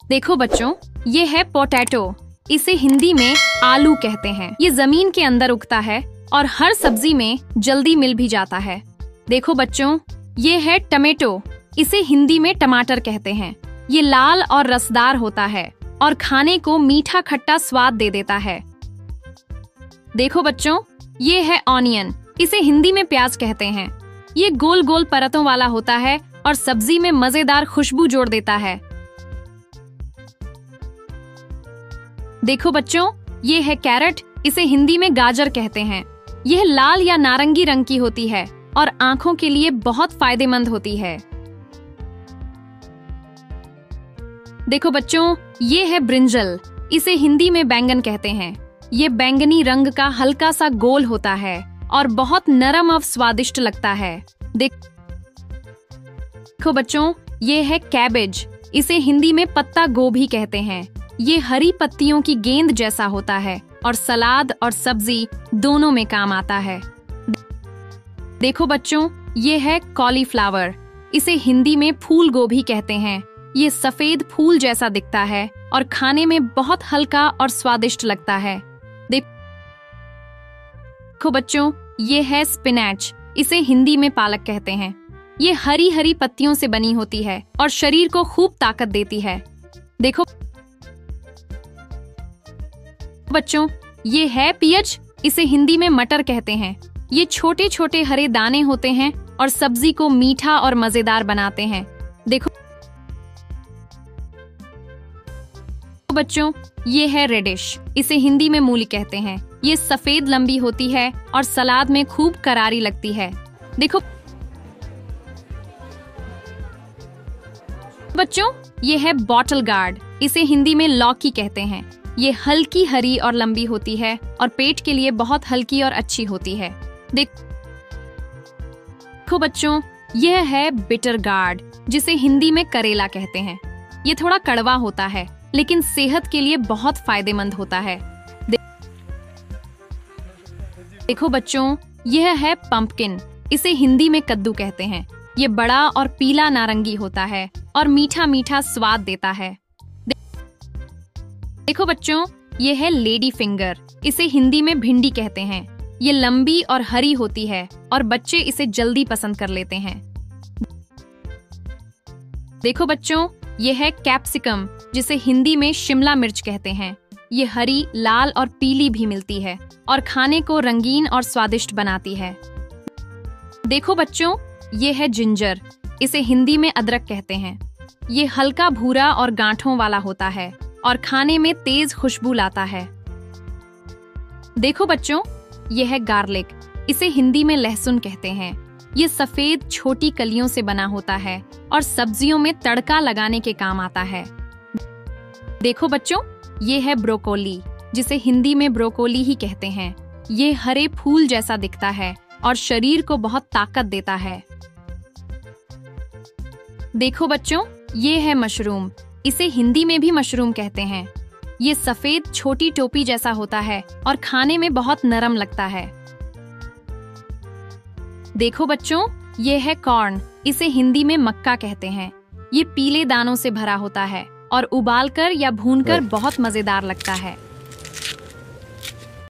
देखो बच्चों, ये है पोटैटो। इसे हिंदी में आलू कहते हैं। ये जमीन के अंदर उगता है और हर सब्जी में जल्दी मिल भी जाता है। देखो बच्चों, ये है टमेटो। इसे हिंदी में टमाटर कहते हैं। ये लाल और रसदार होता है और खाने को मीठा खट्टा स्वाद दे देता है। देखो बच्चों, ये है ऑनियन। इसे हिंदी में प्याज कहते हैं। ये गोल गोल परतों वाला होता है और सब्जी में मजेदार खुशबू जोड़ देता है। देखो बच्चों, ये है कैरेट। इसे हिंदी में गाजर कहते हैं। यह लाल या नारंगी रंग की होती है और आंखों के लिए बहुत फायदेमंद होती है। देखो बच्चों, ये है ब्रिंजल। इसे हिंदी में बैंगन कहते हैं। ये बैंगनी रंग का हल्का सा गोल होता है और बहुत नरम और स्वादिष्ट लगता है। देखो बच्चों, ये है कैबेज। इसे हिंदी में पत्ता गोभी कहते हैं। ये हरी पत्तियों की गेंद जैसा होता है और सलाद और सब्जी दोनों में काम आता है। देखो बच्चों, ये है कॉलीफ्लावर। इसे हिंदी में फूल गोभी कहते हैं। ये सफेद फूल जैसा दिखता है और खाने में बहुत हल्का और स्वादिष्ट लगता है। देखो बच्चों, ये है स्पिनैच। इसे हिंदी में पालक कहते हैं। ये हरी हरी पत्तियों से बनी होती है और शरीर को खूब ताकत देती है। देखो बच्चों, ये है पियज। इसे हिंदी में मटर कहते हैं। ये छोटे छोटे हरे दाने होते हैं और सब्जी को मीठा और मजेदार बनाते हैं। देखो बच्चों, ये है रेडिश। इसे हिंदी में मूली कहते हैं। ये सफेद लंबी होती है और सलाद में खूब करारी लगती है। देखो बच्चों, ये है बॉटल गार्ड। इसे हिंदी में लौकी कहते हैं। ये हल्की हरी और लंबी होती है और पेट के लिए बहुत हल्की और अच्छी होती है। देखो बच्चों, यह है बिटर गार्ड, जिसे हिंदी में करेला कहते हैं। ये थोड़ा कड़वा होता है लेकिन सेहत के लिए बहुत फायदेमंद होता है। देखो बच्चों, यह है पंपकिन। इसे हिंदी में कद्दू कहते हैं। ये बड़ा और पीला नारंगी होता है और मीठा मीठा स्वाद देता है। देखो बच्चों, ये है लेडी फिंगर। इसे हिंदी में भिंडी कहते हैं। ये लंबी और हरी होती है और बच्चे इसे जल्दी पसंद कर लेते हैं। देखो बच्चों, ये है कैप्सिकम, जिसे हिंदी में शिमला मिर्च कहते हैं। ये हरी, लाल और पीली भी मिलती है और खाने को रंगीन और स्वादिष्ट बनाती है। देखो बच्चों, ये है जिंजर। इसे हिंदी में अदरक कहते हैं। ये हल्का भूरा और गांठों वाला होता है और खाने में तेज खुशबू लाता है। देखो बच्चों, यह है गार्लिक। इसे हिंदी में लहसुन कहते हैं। ये सफेद छोटी कलियों से बना होता है और सब्जियों में तड़का लगाने के काम आता है। देखो बच्चों, ये है ब्रोकोली, जिसे हिंदी में ब्रोकोली ही कहते हैं। ये हरे फूल जैसा दिखता है और शरीर को बहुत ताकत देता है। देखो बच्चों, ये है मशरूम। इसे हिंदी में भी मशरूम कहते हैं। ये सफेद छोटी टोपी जैसा होता है और खाने में बहुत नरम लगता है। देखो बच्चों, ये है कॉर्न। इसे हिंदी में मक्का कहते हैं। ये पीले दानों से भरा होता है और उबालकर या भूनकर बहुत मजेदार लगता है।